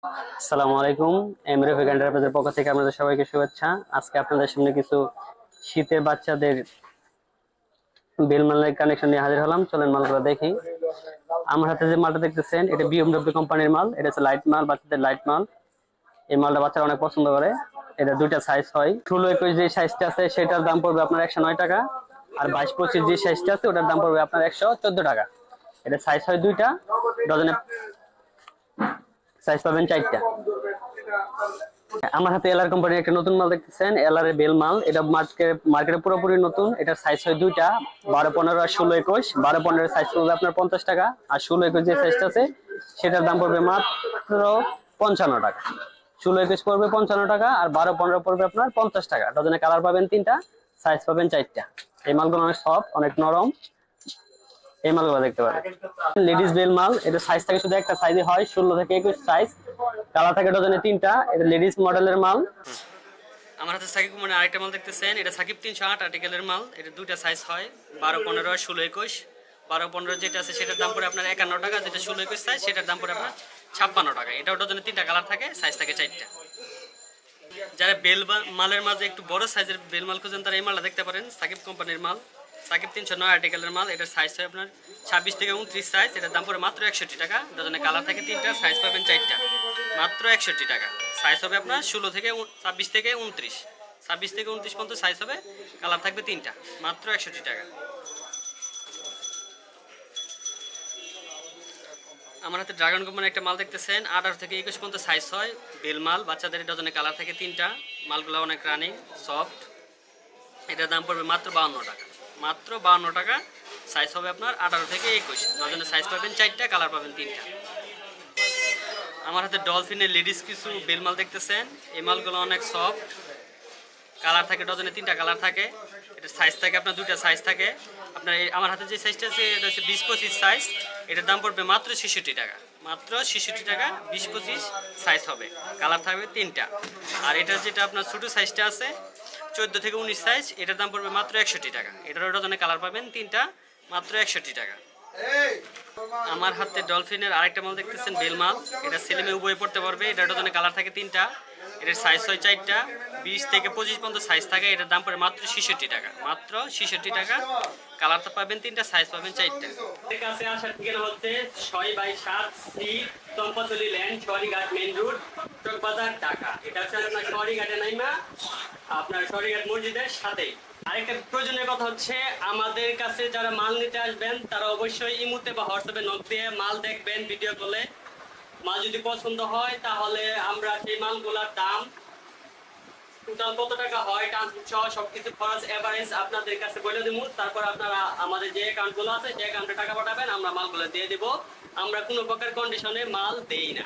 আসসালামু আলাইকুম। এমরেফ এন্টারপ্রাইজের পক্ষ থেকে আপনাদের সবাইকে শুভেচ্ছা। আজকে আপনাদের সামনে কিছু শীতের বাচ্চাদের বেলমালের কানেকশন নিয়ে হাজির হলাম। চলেন মালগুলো দেখি। আমার হাতে যে মালটা দেখতেছেন এটা বিএমডব্লিউ কোম্পানির মাল। এটা হচ্ছে লাইট মাল, বাচ্চাদের লাইট মাল। এই মালটা বাচ্চারা অনেক পছন্দ করে। এটা দুইটা সাইজ হয়। 16-21 যে সাইজটা আছে সেটার দাম পড়বে আপনার 109 টাকা, আর 22-25 যে সাইজটা আছে ওটার দাম পড়বে আপনার 114 টাকা। এটা সাইজ হয় দুইটা, ডজনে সাইজ পাবেন 4টা। আমার হাতে এলআর কোম্পানির একটা নতুন মাল দেখতেছেন, এলআর এর বেল মাল। এটা মার্কেটে পুরোপুরি নতুন। এটার সাইজ হয় দুইটা, 12-15 আর 16-21। 12-15 সাইজ পড়বে আপনার 50 টাকা, আর 16-21 যে সাইজটা আছে সেটার দাম পড়বে মাত্র 55 টাকা। 16-21 পড়বে 55 টাকা, আর 12-15 পড়বে আপনার 50 টাকা। ডজনে কালার পাবেন 3টা, সাইজ পাবেন 4টা। এই মালগুলো অনেক সফট, অনেক নরম। এই মালগুলো দেখতে পারেন। লেডিস বেল মাল। এটা সাইজ থাকে শুধু একটা সাইজে হয়, 16-21 সাইজ। কালার থাকে ডজনে 3টা। এটা লেডিস মডেলের মাল। আমার হাতে সাকিব মানে আরেকটা মাল দেখতেছেন, এটা সাকিব 308 আর্টিকেলের মাল। এটা দুইটা সাইজ হয়, 12-15 আর 16-21। 12-15 যেটা আছে সেটার দাম পড়ে আপনার 51 টাকা, যেটা 16-21 সাইজ সেটার দাম পড়ে আপনার 56 টাকা। এটাও ডজনে 3টা কালার থাকে, সাইজ থাকে 4টা। যারা মালের মাঝে একটু বড় সাইজের বেল মাল খুঁজেন তারা এই মালটা দেখতে পারেন, সাকিব কোম্পানির মাল। সাকিব 309 আর্টিকেলের মাল। এটার সাইজ হয় আপনার 26-29 সাইজ। এটার দাম পড়ে মাত্র 61 টাকা। ডজনে কালার থাকে 3টা, সাইজ পাবেন 4টা, মাত্র 61 টাকা। সাইজ হবে আপনার 26-29, 26-29 পর্যন্ত সাইজ হবে, কালার থাকবে 3টা, মাত্র 61 টাকা। আমার হাতে ড্রাগন কোম্পানির একটা মাল দেখতেছেন, 18-21 পর্যন্ত সাইজ হয়, বেল মাল। বাচ্চাদের ডজনে কালার থাকে 3টা। মালগুলো অনেক রানিং, সফট। এটার দাম পড়বে মাত্র 52 টাকা, মাত্র 52 টাকা। সাইজ হবে আপনার 18-21। ডজনে সাইজ পাবেন 4টা, কালার পাবেন 3টা। আমার হাতে ডলফিনের লেডিস কিছু বেল মাল দেখতেছেন। এই মালগুলো অনেক সফট, কালার থাকে ডজনে 3টা কালার থাকে। এটা সাইজ থাকে আপনার দুইটা সাইজ থাকে। আপনার আমার হাতে যে সাইজটা আছে এটা হচ্ছে 20-25 সাইজ। এটার দাম পড়বে মাত্র 66 টাকা, মাত্র 66 টাকা। 20-25 সাইজ হবে, কালার থাকবে 3টা। আর এটা যেটা আপনার ছোটো সাইজটা আছে 14-19 সাইজ, এটার দাম পড়বে মাত্র 61 টাকা। এটার ডজনে কালার পাবেন 3টা, মাত্র 61 টাকা। আমার হাতে ডলফিনের আরেকটা মাল দেখতেছেন, বেল মাল। এটা ছেলে মেয়ে উভয়ে পড়তে পারবে। এটা ডজনে কালার থাকে 3টা। এটার সাইজ হয় 4টা, 20-25 পর্যন্ত সাইজ থাকে। এটার দাম পড়ে মাত্র 66 টাকা, মাত্র 66 টাকা। কালার তো পাবেন 3টা, সাইজ পাবেন 4টা। এর কাছে আসার ঠিকানা হচ্ছে 6/7 C Champatoli land, Shahrighat main road, Chawkbazar, Dhaka. এটা হচ্ছে আপনার শহরীঘাটে নাইমা আপনার শহরীঘাট মসজিদের সাথেই। আরেকটা প্রয়োজনীয় কথা হচ্ছে, আমাদের কাছে যারা মাল নিতে আসবেন তারা অবশ্যই ইমুতে বা হোয়াটসঅ্যাপে নক দিয়ে মাল দেখবেন ভিডিও কলে। মাল যদি পছন্দ হয় তাহলে আমরা সেই মালগুলোর দাম টোটাল কত টাকা হয়, ট্রান্সপোর্ট সহ সবকিছু খরচ এভারেজ আপনাদের কাছে বলে দেবো। তারপর আপনারা আমাদের যে অ্যাকাউন্টগুলো আছে সেই অ্যাকাউন্টে টাকা পাঠাবেন, আমরা মালগুলো দিয়ে দেবো। আমরা কোনো প্রকার কন্ডিশনে মাল দেই না।